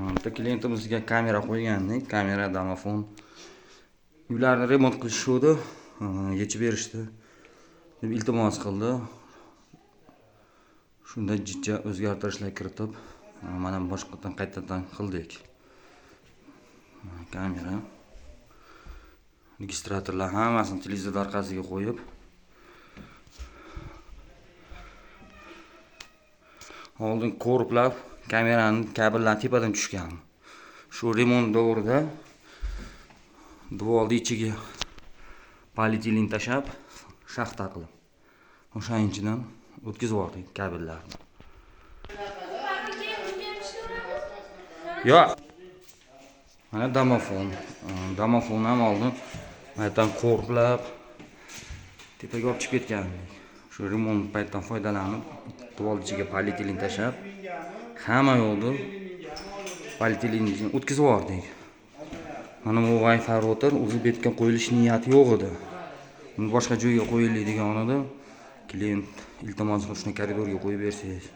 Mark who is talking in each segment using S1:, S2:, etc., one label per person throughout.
S1: Bitta klientimizga kamera qo'ygandik, kamera, domofon. Uylarni remont qilishdi, yechib berishdi deb iltimos qildi. Shunda jiddiy o'zgartirishlar kiritib, mana boshqadan qaytadan qildik. Kamera, registratorlar hammasini televizor orqasiga qo'yib, oldin korplab kameraning kabellari tepadan tushgan. Shu remont davrida devorning ichiga polietilen tashab, shaxta qilib, o'shaning ichidan o'tkazib yubordik kabellarni. Yo'q. Mana domofon. Domofon ham oldin maydan korplab tepaga olib chiqib ketgandik. Shu remont paytdan foydalanib, devorning ichiga polietilen tashab, hamma yo'lda polietilenni o'tkazib yubordik. Mana bu Wi-Fi router o'zi betga qo'yilish niyati yo'q edi. Uni boshqa joyga qo'yildi deganida, klient iltimos qilib shuni koridorga qo'yib bersangiz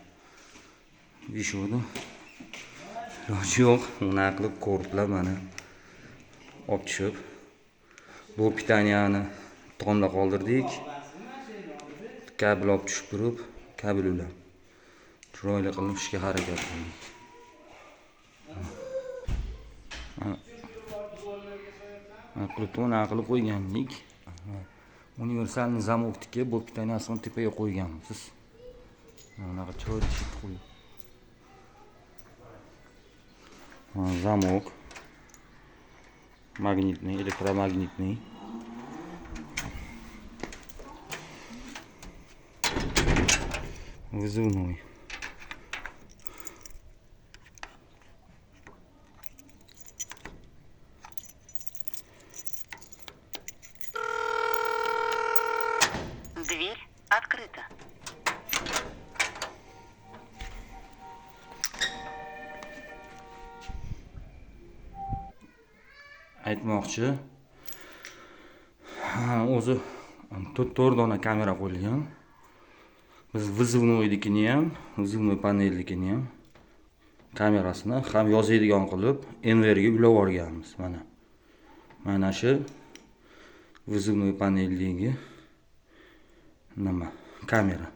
S1: deyishdi. Iloji yo'q, uni qilib korplab mana olib tushib, bu pitaniyani tomda qoldirdik. Kabel olib tushib turib, kabel ulab chiroyli qilib ishga harakat qildik. Qilib qo'ygandik. Universal zamokga bu pitaniyasini tepaga qo'yganmiz. Mana chiroyli qo'yib. Zamok magnitный, elektromagnitный. Вызывной.
S2: Дверь открыта.
S1: Aytmoqchi, o'zi 4 dona kamera qo'yilgan. Biz vizivnoynikini ham, vizivnoy panelnikini ham kamerasini ham yozadigan qilib, Enverga ulab yuborganmiz. Mana shu vizivnoy paneldagi nima? Kamera.